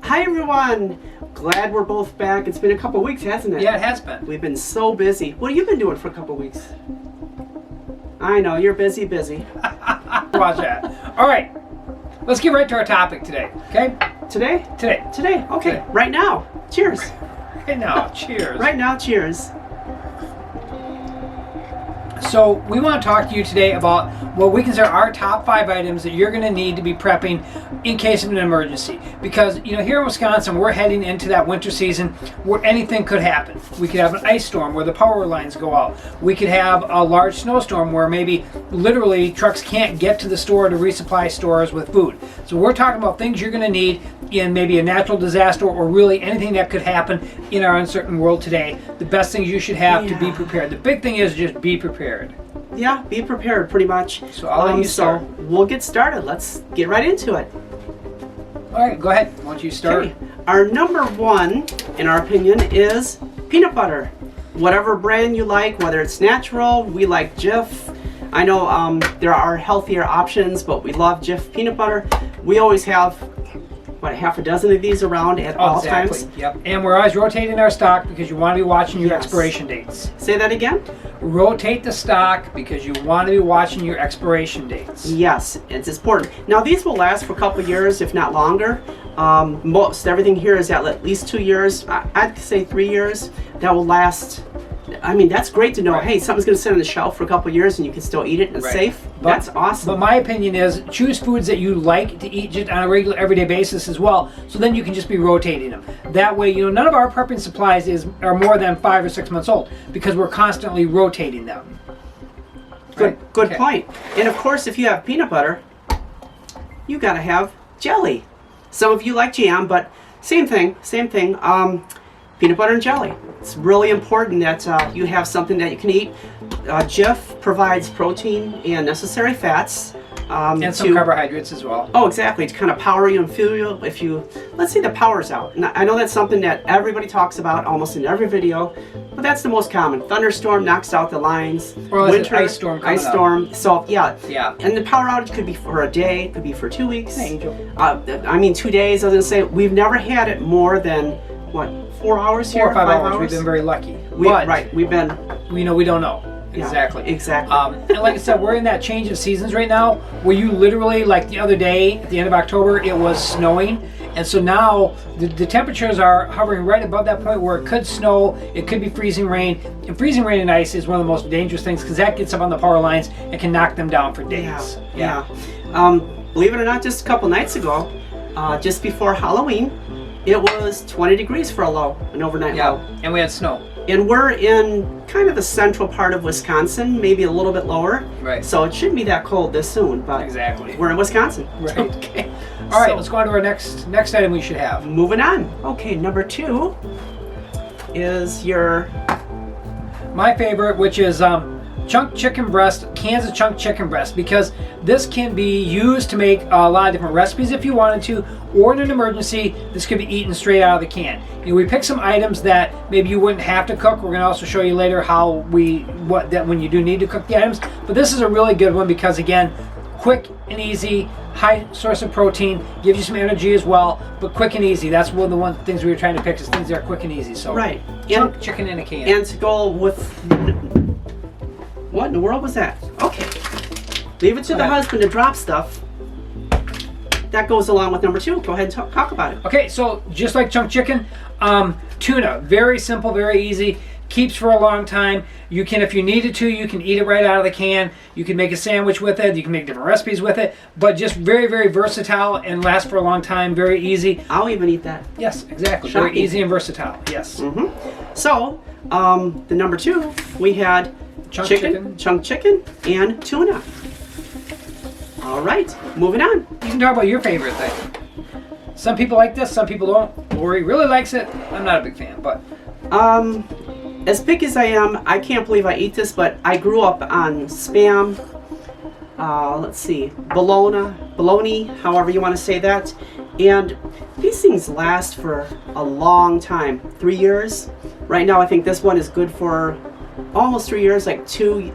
Hi everyone! Glad we're both back. It's been a couple weeks, hasn't it? Yeah, it has been. We've been so busy. What have you been doing for a couple weeks? I know, you're busy. Watch that. All right, let's get right to our topic today, okay? Today? Today. Okay. Today. Right now. Cheers. Right now, cheers. Right now, cheers. So we want to talk to you today about what we consider our top 5 items that you're going to need to be prepping in case of an emergency. Because, you know, here in Wisconsin, we're heading into that winter season where anything could happen. We could have an ice storm where the power lines go out. We could have a large snowstorm where maybe literally trucks can't get to the store to resupply stores with food. So we're talking about things you're going to need in maybe a natural disaster or really anything that could happen in our uncertain world today. The best things you should have to be prepared. The big thing is just be prepared. Yeah, be prepared pretty much. So I'll let you start. So we'll get started. Let's get right into it. All right, go ahead. Why don't you start? Okay. Our number 1, in our opinion, is peanut butter. Whatever brand you like, whether it's natural, we like Jif. I know there are healthier options, but we love Jif peanut butter. We always have, half a dozen of these around at all times. Yep. And we're always rotating our stock because you want to be watching your expiration dates. Say that again? Rotate the stock because you want to be watching your expiration dates. Yes, it's important. Now these will last for a couple of years, if not longer. Most everything here is at least 2 years. I'd say 3 years. That will last. I mean, that's great to know. Hey, something's going to sit on the shelf for a couple of years and you can still eat it and it's safe. That's awesome. But my opinion is choose foods that you like to eat just on a regular, everyday basis as well. So then you can just be rotating them. That way, you know, none of our prepping supplies are more than 5 or 6 months old because we're constantly rotating them. Good point. And of course, if you have peanut butter, you got to have jelly. Some of you like jam, but same thing. Peanut butter and jelly. It's really important that you have something that you can eat. Jif provides protein and necessary fats. And some carbohydrates as well. Oh, exactly. To kind of power you and fuel you if you, let's say the power's out. And I know that's something that everybody talks about almost in every video, but that's the most common. Thunderstorm knocks out the lines. Or winter, ice storm. So, yeah. Yeah. And the power outage could be for a day, could be for 2 weeks. Hey, Angel. I mean, 2 days. I was going to say, we've never had it more than, 4 hours here? 4 or 5 hours. We've been very lucky. We've been. We don't know. Exactly. Yeah, exactly. And like I said, we're in that change of seasons right now where you literally, like the other day, at the end of October, it was snowing. And so now the temperatures are hovering right above that point where it could snow, it could be freezing rain. And freezing rain and ice is one of the most dangerous things because that gets up on the power lines and can knock them down for days. Yeah. Believe it or not, just a couple nights ago, just before Halloween, it was 20 degrees for a low, an overnight low. And we had snow. And we're in kind of the central part of Wisconsin, maybe a little bit lower. Right. So it shouldn't be that cold this soon, but exactly. We're in Wisconsin. Right. Okay. All right, let's go on to our next item we should have. Moving on. Okay, number 2 is my favorite, which is chunk chicken breast, cans of chunk chicken breast, because this can be used to make a lot of different recipes if you wanted to, or in an emergency, this could be eaten straight out of the can. You know, we pick some items that maybe you wouldn't have to cook. We're going to also show you later when you do need to cook the items. But this is a really good one because, again, quick and easy, high source of protein, gives you some energy as well, but quick and easy. That's one of the things we were trying to pick is things that are quick and easy. So chunk chicken in a can. And to go with... What in the world was that? Okay. Leave it to the husband to drop stuff. That goes along with number 2. Go ahead and talk about it. Okay, so just like chunk chicken, tuna, very simple, very easy, keeps for a long time. You can, if you needed to, you can eat it right out of the can. You can make a sandwich with it. You can make different recipes with it, but just very, very versatile and lasts for a long time, very easy. I'll even eat that. Yes, exactly. Shocking. Very easy and versatile, yes. So, the number 2, we had chunk chicken, and tuna. All right, moving on. You can talk about your favorite thing. Some people like this, some people don't. Lori really likes it. I'm not a big fan, but... As big as I am, I can't believe I eat this, but I grew up on Spam, let's see, bologna, however you want to say that. And these things last for a long time, 3 years. Right now, I think this one is good for almost 3 years, like two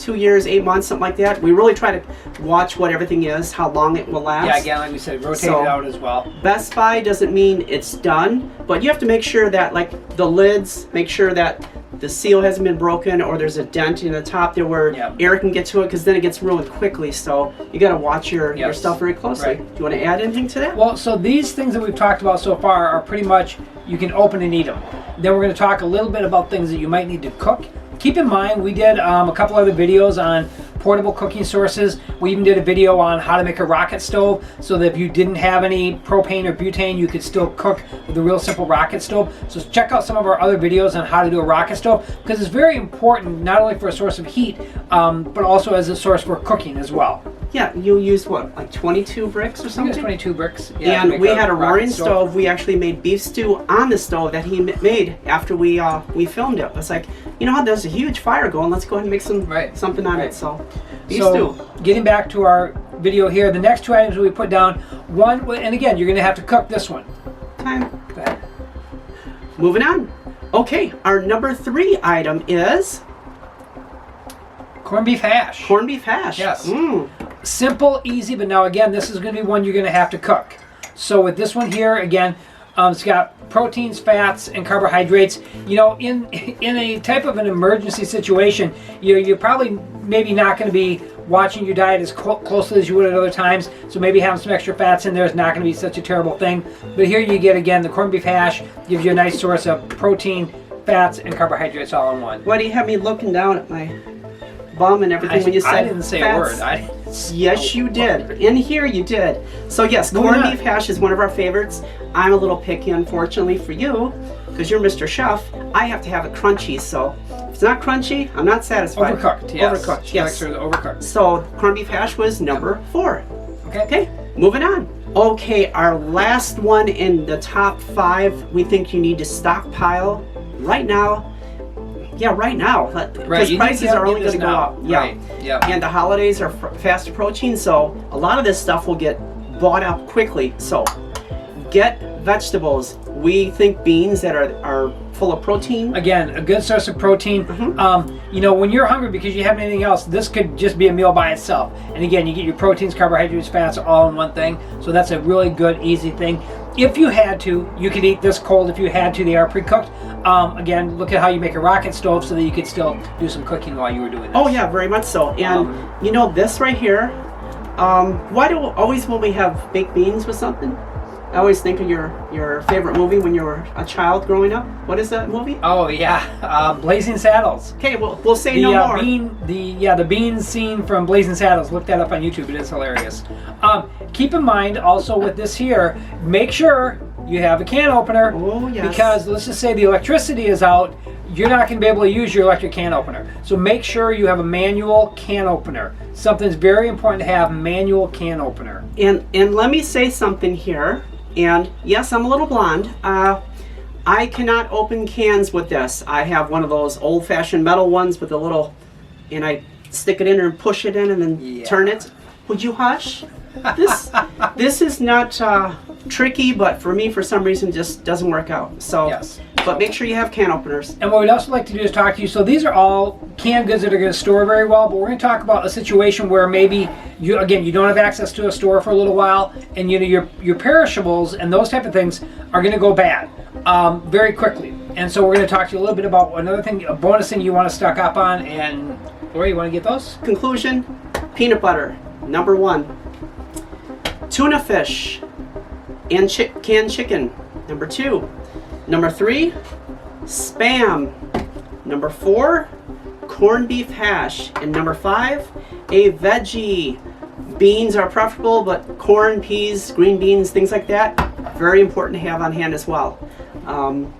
2 years, 8 months, something like that. We really try to watch what everything is, how long it will last. Yeah, again, like we said, rotate it out as well. Best by doesn't mean it's done, but you have to make sure that, like the lids, make sure that the seal hasn't been broken or there's a dent in the top there where air can get to it, because then it gets ruined quickly. So you got to watch your stuff very closely. Right. Do you want to add anything to that? Well, so these things that we've talked about so far are pretty much, you can open and eat them. Then we're going to talk a little bit about things that you might need to cook. Keep in mind, we did a couple other videos on portable cooking sources. We even did a video on how to make a rocket stove, so that if you didn't have any propane or butane, you could still cook with a real simple rocket stove. So check out some of our other videos on how to do a rocket stove, because it's very important not only for a source of heat, but also as a source for cooking as well. Yeah, you used what, like 22 bricks or something? I think it's 22 bricks. Yeah, and we had a roaring stove. We actually made beef stew on the stove that he made after we filmed it. It's like, you know how there's a huge fire going, let's go ahead and make something on it. So, beef stew. Getting back to our video here, the next two items we put down, one, and again, you're going to have to cook this one. Time. Go ahead. Moving on. Okay, our number 3 item is corned beef hash. Corned beef hash. Yes. Simple, easy, but now again, this is going to be one you're going to have to cook. So with this one here, again, it's got proteins, fats, and carbohydrates. You know, in a type of an emergency situation, you're probably maybe not going to be watching your diet as closely as you would at other times. So maybe having some extra fats in there is not going to be such a terrible thing. But here you get, again, the corned beef hash gives you a nice source of protein, fats, and carbohydrates all in one. Why do you have me looking down at my bum and everything when you said I didn't say fats? a word. Yes, you did. In here, you did. So yes, corned beef hash is one of our favorites. I'm a little picky, unfortunately, for you, because you're Mr. Chef. I have to have it crunchy, so if it's not crunchy, I'm not satisfied. Overcooked, yes. Overcooked, yes. Overcooked. So corned beef hash was number 4. Okay, moving on. Okay, our last one in the top 5, we think you need to stockpile right now. Yeah, right now, because prices are only going to go up. Yeah, right. Yeah. And the holidays are fast approaching, so a lot of this stuff will get bought up quickly. So get vegetables. We think beans that are full of protein. Again, a good source of protein. You know, when you're hungry because you haven't anything else, this could just be a meal by itself. And again, you get your proteins, carbohydrates, fats all in one thing. So that's a really good, easy thing. If you had to, you could eat this cold if you had to. They are pre-cooked. Again, look at how you make a rocket stove so that you could still do some cooking while you were doing this. Oh yeah, very much so. And you know, this right here, why do always when we have baked beans with something, I always think of your favorite movie when you were a child growing up. What is that movie? Oh yeah, Blazing Saddles. Okay, we'll say no more. The bean scene from Blazing Saddles. Look that up on YouTube. It is hilarious. Keep in mind also with this here, make sure you have a can opener. Oh yes. Because let's just say the electricity is out, you're not going to be able to use your electric can opener. So make sure you have a manual can opener. Something's very important to have, manual can opener. And let me say something here. And yes, I'm a little blonde. I cannot open cans with this. I have one of those old-fashioned metal ones with a little, and I stick it in and push it in and then turn it. Would you hush? This is not tricky, but for me, for some reason, just doesn't work out. So, yes. But make sure you have can openers. And what we'd also like to do is talk to you. So these are all canned goods that are going to store very well, but we're going to talk about a situation where maybe you don't have access to a store for a little while, and your perishables and those type of things are going to go bad very quickly. And so we're going to talk to you a little bit about another thing, a bonus thing you want to stock up on. And Lori, you want to get those? Conclusion: peanut butter, number 1. Tuna fish and canned chicken, number 2. Number 3, Spam. Number 4, corned beef hash. And number 5, a veggie. Beans are preferable, but corn, peas, green beans, things like that, very important to have on hand as well. And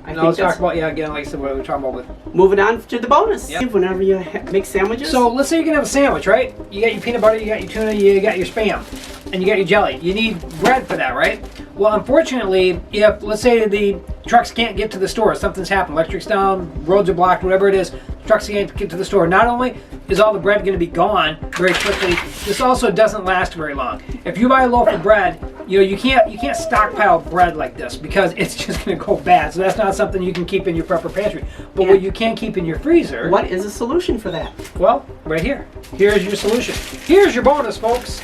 I think let's talk about, again, like I said, what we're talking about with. Moving on to the bonus. Yep. Whenever you make sandwiches. So let's say you're going to have a sandwich, right? You got your peanut butter, you got your tuna, you got your Spam, and you got your jelly. You need bread for that, right? Well, unfortunately, if, let's say, the Trucks can't get to the store. Something's happened. Electric's down, roads are blocked, whatever it is. Trucks can't get to the store. Not only is all the bread going to be gone very quickly, this also doesn't last very long. If you buy a loaf of bread, you can't stockpile bread like this because it's just going to go bad. So that's not something you can keep in your prepper pantry. But what you can keep in your freezer. What is a solution for that? Well, right here. Here's your solution. Here's your bonus, folks.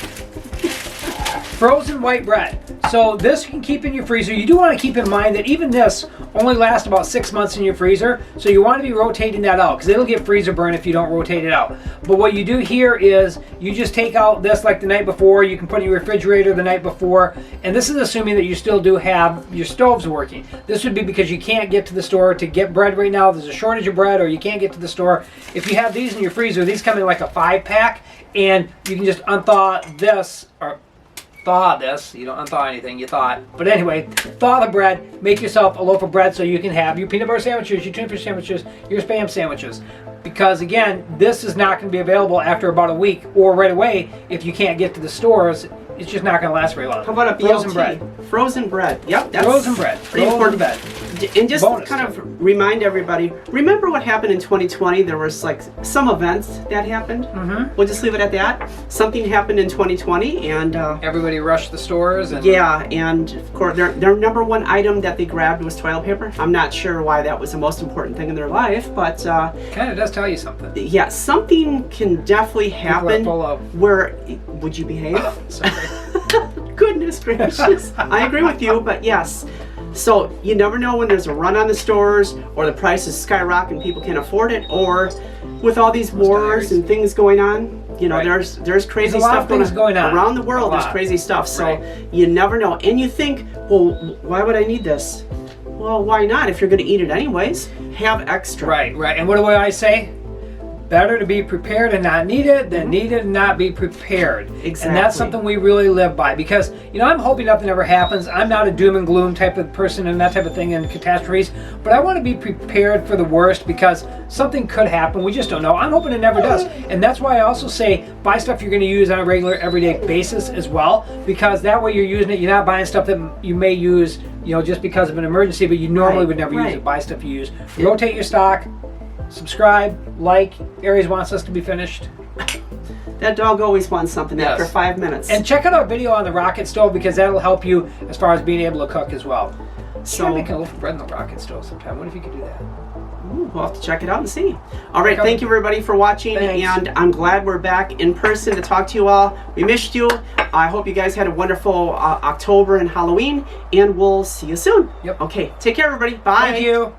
Frozen white bread. So this you can keep in your freezer. You do want to keep in mind that even this only lasts about 6 months in your freezer. So you want to be rotating that out because it'll get freezer burn if you don't rotate it out. But what you do here is you just take out this like the night before. You can put it in your refrigerator the night before. And this is assuming that you still do have your stoves working. This would be because you can't get to the store to get bread right now. There's a shortage of bread or you can't get to the store. If you have these in your freezer, these come in like a 5-pack. And you can just unthaw this or thaw this. You don't unthaw anything, you thaw it. But anyway, thaw the bread, make yourself a loaf of bread so you can have your peanut butter sandwiches, your tuna fish sandwiches, your Spam sandwiches. Because again, this is not going to be available after about a week or right away if you can't get to the stores. It's just not going to last very long. How about a frozen BLT? bread? Frozen bread. Yep, that's Frozen bread. pretty important. Bread. And just Bonus. kind of remind everybody, remember what happened in 2020? There was like some events that happened. Mm-hmm. We'll just leave it at that. Something happened in 2020 and everybody rushed the stores. And yeah, and of course their number one item that they grabbed was toilet paper. I'm not sure why that was the most important thing in their life, but kind of does tell you something. yeah, something can definitely happen full of... where, would you behave? Sorry. Goodness gracious. I agree with you, but yes. So you never know when there's a run on the stores or the prices skyrocket and people can't afford it, or with all these wars and things going on, Right. there's crazy There's a lot stuff of things going on. around the world. A There's lot. crazy stuff. So Right. you never know. And you think, well, why would I need this? Well, why not? If you're going to eat it anyways, have extra. Right, right. And what do I say? Better to be prepared and not need it than need it and not be prepared. Exactly. And that's something we really live by because, I'm hoping nothing ever happens. I'm not a doom and gloom type of person and that type of thing and catastrophes, but I want to be prepared for the worst because something could happen. We just don't know. I'm hoping it never does. And that's why I also say buy stuff you're going to use on a regular, everyday basis as well, because that way you're using it. You're not buying stuff that you may use, just because of an emergency, but you normally would never use it. Buy stuff you use. Rotate your stock. Subscribe, like. Aries wants us to be finished. That dog always wants something after 5 minutes. And check out our video on the rocket stove because that'll help you as far as being able to cook as well. So Try making a loaf of bread in the rocket stove sometime. What if you could do that? We'll have to check it out and see. All right, thank you everybody for watching, Thanks. and I'm glad we're back in person to talk to you all. We missed you. I hope you guys had a wonderful October and Halloween, and we'll see you soon. Yep. Okay, take care everybody. Bye. Thank you.